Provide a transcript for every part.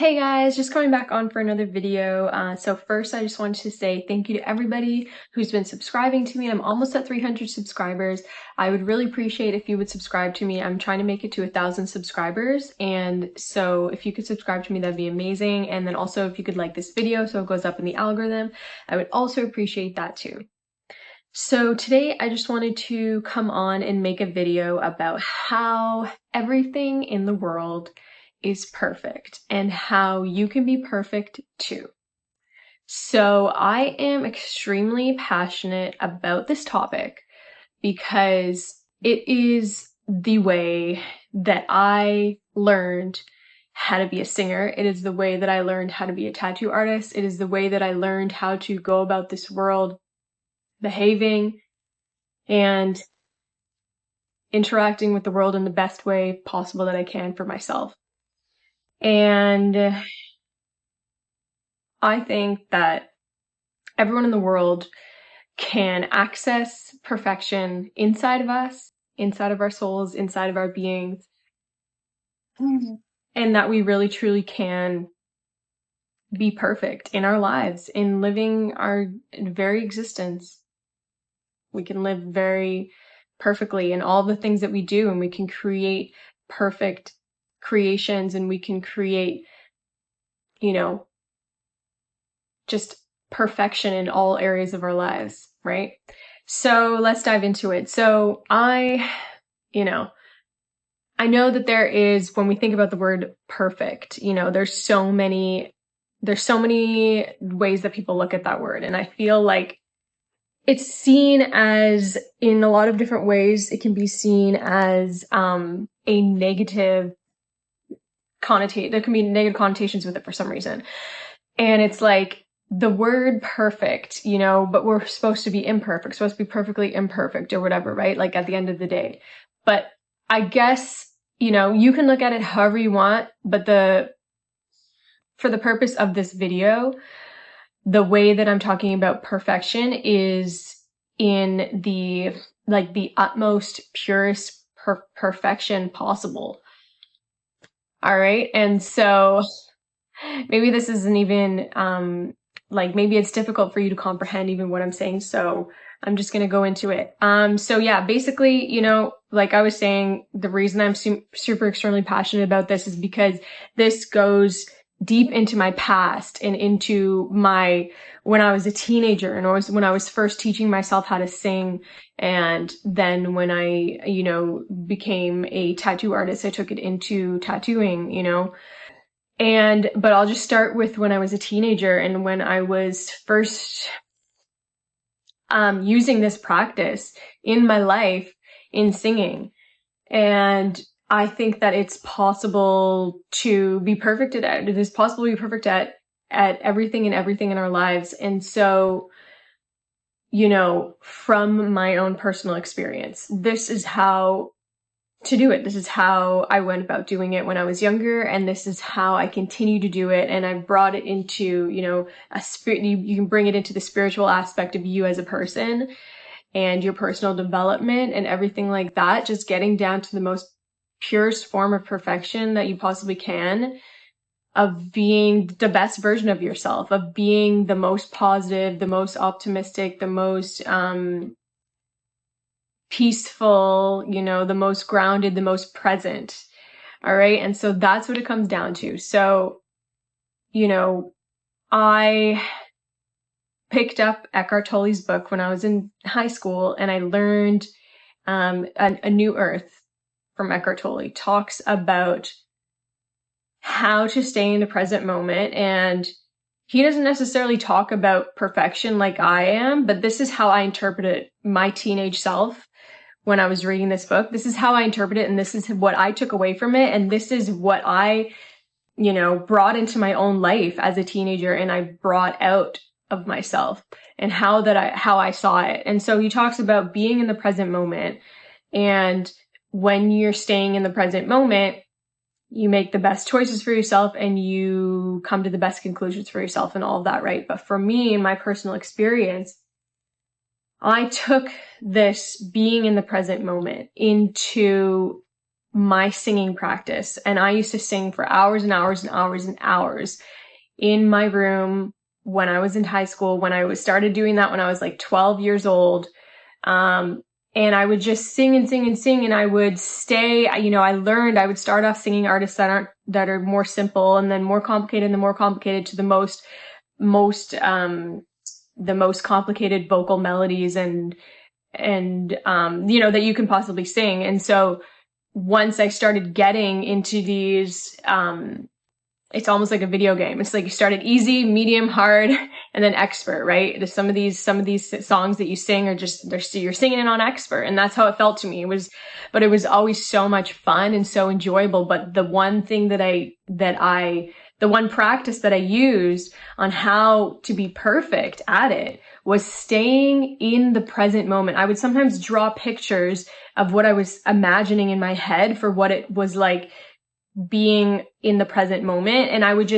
Hey guys, just coming back on for another video. So first I just wanted to say thank you to everybody who's been subscribing to me. I'm almost at 300 subscribers. I would really appreciate if you would subscribe to me. I'm trying to make it to 1,000 subscribers. And so if you could subscribe to me, that'd be amazing. And then also if you could like this video so it goes up in the algorithm, I would also appreciate that too. So today I just wanted to come on and make a video about how everything in the world is perfect and how you can be perfect too. So I am extremely passionate about this topic because it is the way that I learned how to be a singer. It is the way that I learned how to be a tattoo artist. It is the way that I learned how to go about this world behaving and interacting with the world in the best way possible that I can for myself. And I think that everyone in the world can access perfection inside of us, inside of our souls, inside of our beings, and that we really truly can be perfect in our lives, in living our very existence. We can live very perfectly in all the things that we do, and we can create perfect creations, and we can create, just perfection in all areas of our lives, right? So let's dive into it. So I know that there is, when we think about the word perfect, there's so many ways that people look at that word. And I feel like it's seen as, in a lot of different ways, it can be seen as a negative connotation. There can be negative connotations with it for some reason. And it's like the word perfect, but we're supposed to be imperfect, supposed to be perfectly imperfect or whatever, right? Like at the end of the day. But I guess, you can look at it however you want, but for the purpose of this video, the way that I'm talking about perfection is in the utmost purest perfection possible. All right. And so maybe this isn't even, maybe it's difficult for you to comprehend even what I'm saying. So I'm just going to go into it. So yeah, basically, like I was saying, the reason I'm super extremely passionate about this is because this goes deep into my past and into when I was a teenager and when I was first teaching myself how to sing. And then when I, became a tattoo artist, I took it into tattooing, but I'll just start with when I was a teenager and when I was first using this practice in my life in singing. And I think that it's possible to be perfect at it. It is possible to be perfect at everything in our lives. And so, from my own personal experience, this is how to do it. This is how I went about doing it when I was younger, and this is how I continue to do it. And I brought it into, a spirit. You can bring it into the spiritual aspect of you as a person and your personal development and everything like that. Just getting down to the most purest form of perfection that you possibly can, of being the best version of yourself, of being the most positive, the most optimistic, the most peaceful, the most grounded, the most present. All right. And so that's what it comes down to. So, I picked up Eckhart Tolle's book when I was in high school, and I learned A New Earth from Eckhart Tolle. Talks about how to stay in the present moment. And he doesn't necessarily talk about perfection like I am, but this is how I interpreted my teenage self when I was reading this book. This is how I interpret it, and this is what I took away from it, and this is what I, brought into my own life as a teenager, and I brought out of myself, and how I saw it. And so he talks about being in the present moment, and when you're staying in the present moment, you make the best choices for yourself and you come to the best conclusions for yourself and all of that, right? But for me, in my personal experience, I took this being in the present moment into my singing practice. And I used to sing for hours and hours and hours and hours in my room when I was in high school, when I started doing that when I was like 12 years old. And I would just sing and sing and sing, and I would stay, I learned, I would start off singing artists that are more simple, and then more complicated, and then more complicated, to the most complicated vocal melodies and that you can possibly sing. And so once I started getting into these, it's almost like a video game. It's like you started easy, medium, hard, and then expert, right? Some of these songs that you sing are just, you're singing it on expert. And that's how it felt to me. But it was always so much fun and so enjoyable. But the one thing the one practice that I used on how to be perfect at it was staying in the present moment. I would sometimes draw pictures of what I was imagining in my head for what it was like being in the present moment. And I would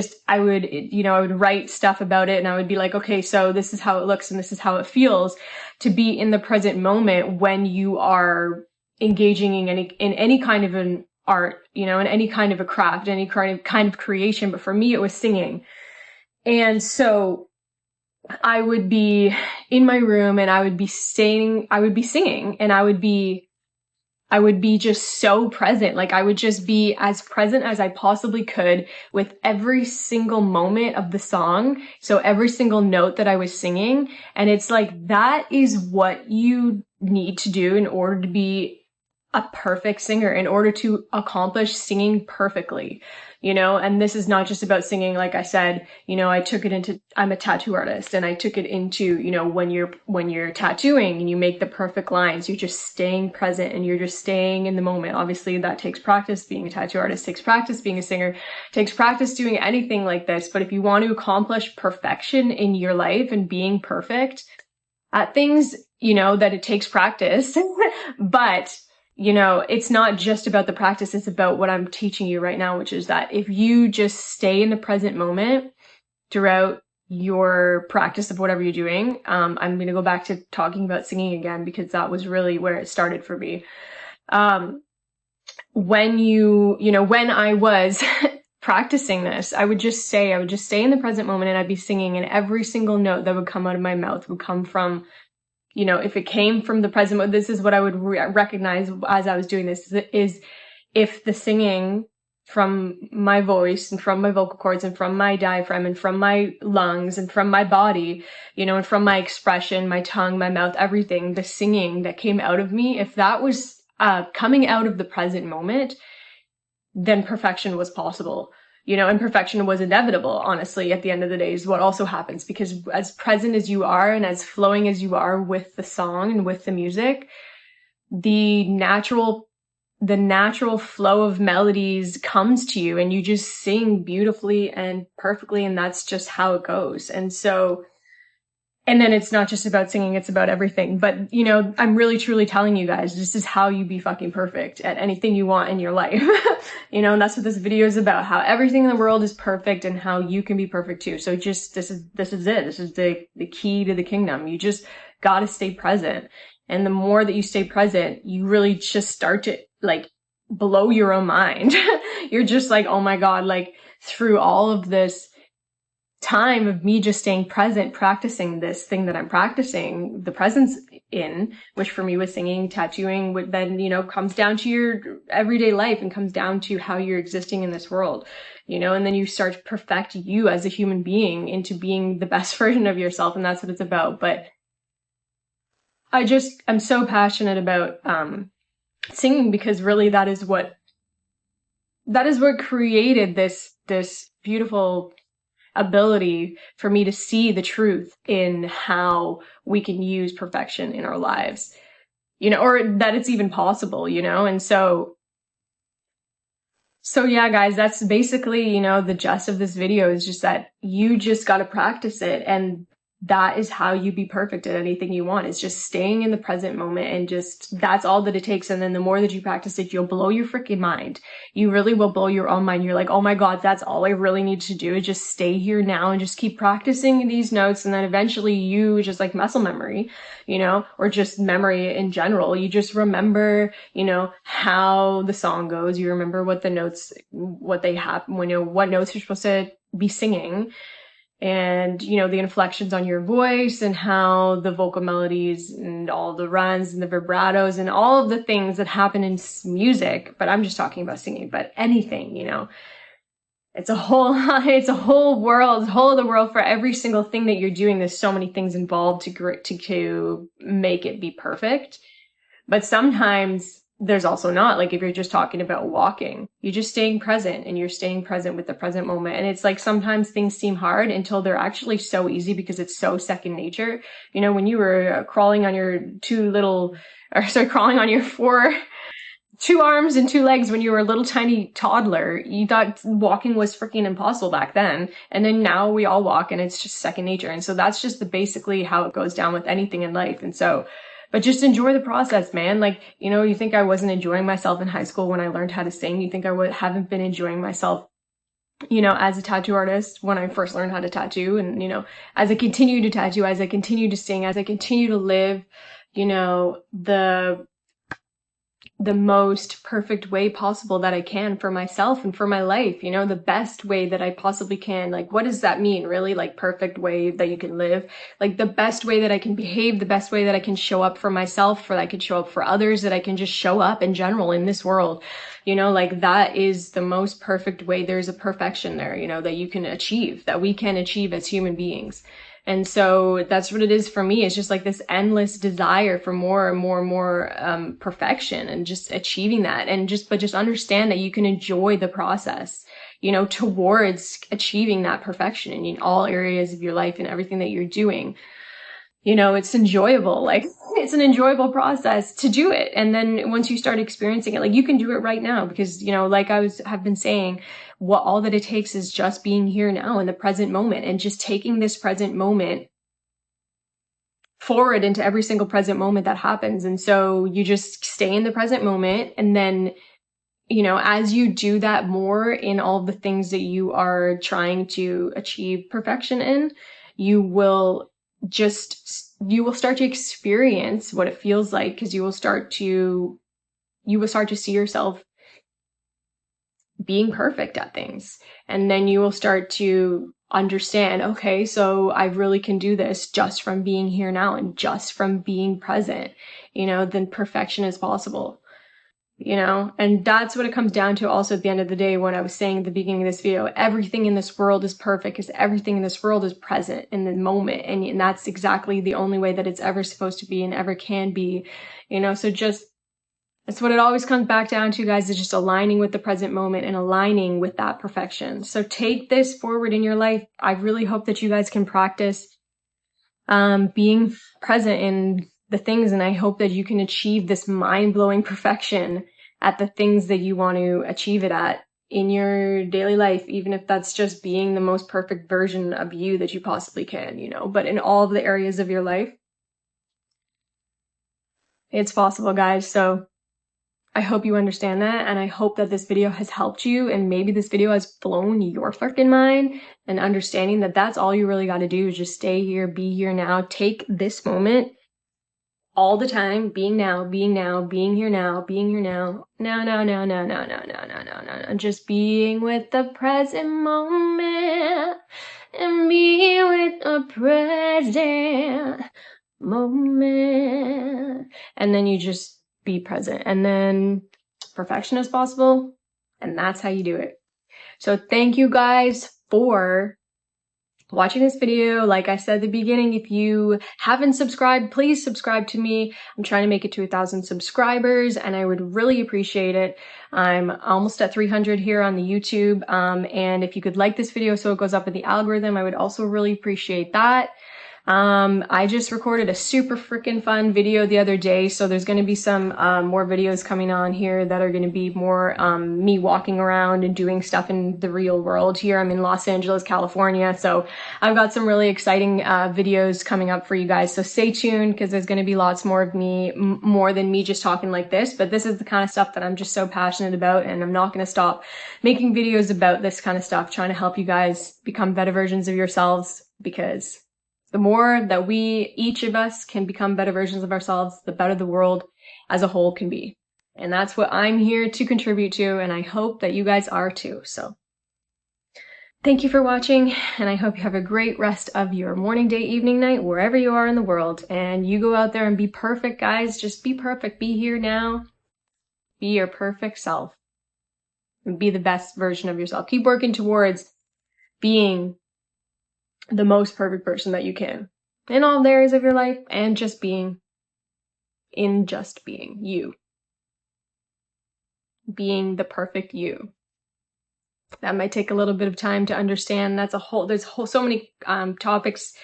write stuff about it, and I would be like, okay, so this is how it looks and this is how it feels to be in the present moment when you are engaging in any kind of an art, in any kind of a craft, any kind of creation. But for me, it was singing. And so I would be in my room and I would be singing, and I would be just so present. Like, I would just be as present as I possibly could with every single moment of the song. So every single note that I was singing. And it's like, that is what you need to do in order to be a perfect singer, in order to accomplish singing perfectly, and this is not just about singing. Like I said, I'm a tattoo artist, and I took it into, when you're tattooing and you make the perfect lines, you're just staying present and you're just staying in the moment. Obviously that takes practice. Being a tattoo artist takes practice. Being a singer takes practice, doing anything like this. But if you want to accomplish perfection in your life and being perfect at things, that it takes practice, but it's not just about the practice. It's about what I'm teaching you right now, which is that if you just stay in the present moment throughout your practice of whatever you're doing, I'm going to go back to talking about singing again, because that was really where it started for me. When I was practicing this, I would just stay in the present moment, and I'd be singing, and every single note that would come out of my mouth would come from, if it came from the present moment. This is what I would recognize as I was doing this, is if the singing from my voice and from my vocal cords and from my diaphragm and from my lungs and from my body, and from my expression, my tongue, my mouth, everything, the singing that came out of me, if that was coming out of the present moment, then perfection was possible. And perfection was inevitable, honestly, at the end of the day, is what also happens. Because as present as you are and as flowing as you are with the song and with the music, the natural flow of melodies comes to you, and you just sing beautifully and perfectly, and that's just how it goes. And then it's not just about singing, it's about everything. But, I'm really truly telling you guys, this is how you be fucking perfect at anything you want in your life. And that's what this video is about, how everything in the world is perfect and how you can be perfect too. So just, this is it. This is the key to the kingdom. You just gotta stay present. And the more that you stay present, you really just start to like blow your own mind. You're just like, oh my God, like through all of this time of me just staying present, practicing this thing that I'm practicing the presence in, which for me was singing, tattooing, which then, comes down to your everyday life and comes down to how you're existing in this world, and then you start to perfect you as a human being into being the best version of yourself. And that's what it's about. But I'm so passionate about, singing, because really that is what created this beautiful ability for me to see the truth in how we can use perfection in our lives, or that it's even possible, and so yeah, guys, that's basically, the gist of this video, is just that you just got to practice it. And that is how you be perfect at anything you want. It's just staying in the present moment, and just, that's all that it takes. And then the more that you practice it, you'll blow your freaking mind. You really will blow your own mind. You're like, oh my God, that's all I really need to do is just stay here now and just keep practicing these notes. And then eventually you just like muscle memory, you know, or just memory in general. You just remember, you know, how the song goes. You remember what the notes, what they happen, when you know what notes you're supposed to be singing, and you know the inflections on your voice, and how the vocal melodies and all the runs and the vibratos and all of the things that happen in music. But I'm just talking about singing, but anything, you know, it's a whole it's a whole world, whole other world for every single thing that you're doing. There's so many things involved to make it be perfect. But sometimes there's also not. Like if you're just talking about walking, you're just staying present, and you're staying present with the present moment. And it's like sometimes things seem hard until they're actually so easy because it's so second nature. You know, when you were crawling on your crawling on your two arms and two legs when you were a little tiny toddler, you thought walking was freaking impossible back then. And then now we all walk, and it's just second nature. And so that's just basically how it goes down with anything in life. And so, but just enjoy the process, man. Like, you know, you think I wasn't enjoying myself in high school when I learned how to sing? You think I haven't been enjoying myself, you know, as a tattoo artist when I first learned how to tattoo? And, you know, as I continue to tattoo, as I continue to sing, as I continue to live, you know, the most perfect way possible that I can for myself and for my life, you know, the best way that I possibly can. Like, what does that mean, really? Like, perfect way that you can live, like the best way that I can behave, the best way that I can show up for myself, that I can show up for others, that I can just show up in general in this world, you know, like that is the most perfect way. There's a perfection there, you know, that you can achieve, that we can achieve as human beings. And so that's what it is for me. It's just like this endless desire for more and more and more perfection, and just achieving that. And just understand that you can enjoy the process, you know, towards achieving that perfection in all areas of your life and everything that you're doing. You know, it's enjoyable. Like, it's an enjoyable process to do it. And then once you start experiencing it, like you can do it right now, because, you know, like have been saying, what all that it takes is just being here now in the present moment, and just taking this present moment forward into every single present moment that happens. And so you just stay in the present moment. And then, you know, as you do that more in all the things that you are trying to achieve perfection in, you will start to experience what it feels like, because you will start to see yourself being perfect at things. And then you will start to understand, okay, so I really can do this just from being here now and just from being present, you know, then perfection is possible. You know, and that's what it comes down to also at the end of the day. When I was saying at the beginning of this video, everything in this world is perfect because everything in this world is present in the moment. And that's exactly the only way that it's ever supposed to be and ever can be, you know. So just, that's what it always comes back down to, guys, is just aligning with the present moment and aligning with that perfection. So take this forward in your life. I really hope that you guys can practice being present in the things, and I hope that you can achieve this mind-blowing perfection at the things that you want to achieve it at in your daily life, even if that's just being the most perfect version of you that you possibly can, you know. But in all of the areas of your life, it's possible, guys. So I hope you understand that, and I hope that this video has helped you, and maybe this video has blown your freaking mind, and understanding that that's all you really got to do is just stay here, be here now, take this moment all the time, being now, being here now, no, just being with the present moment, and being with the present moment, and then you just be present, and then perfection is possible, and that's how you do it. So thank you guys for watching this video. Like I said at the beginning, if you haven't subscribed, please subscribe to me. I'm trying to make it to 1,000 subscribers, and I would really appreciate it. I'm almost at 300 here on the YouTube, and if you could like this video so it goes up in the algorithm, I would also really appreciate that. I just recorded a super freaking fun video the other day, so there's going to be some more videos coming on here that are going to be more me walking around and doing stuff in the real world here. I'm in Los Angeles, California, so I've got some really exciting videos coming up for you guys, so stay tuned because there's going to be lots more of me, more than me just talking like this, but this is the kind of stuff that I'm just so passionate about, and I'm not going to stop making videos about this kind of stuff, trying to help you guys become better versions of yourselves, because the more that each of us can become better versions of ourselves, the better the world as a whole can be. And that's what I'm here to contribute to, and I hope that you guys are too. So thank you for watching, and I hope you have a great rest of your morning, day, evening, night, wherever you are in the world. And you go out there and be perfect, guys. Just be perfect. Be here now. Be your perfect self. And be the best version of yourself. Keep working towards being the most perfect person that you can in all areas of your life, and just being you. Being the perfect you. That might take a little bit of time to understand. There's so many topics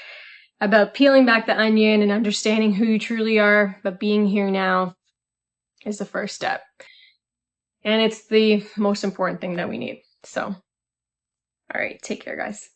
about peeling back the onion and understanding who you truly are, but being here now is the first step. And it's the most important thing that we need. So, all right, take care, guys.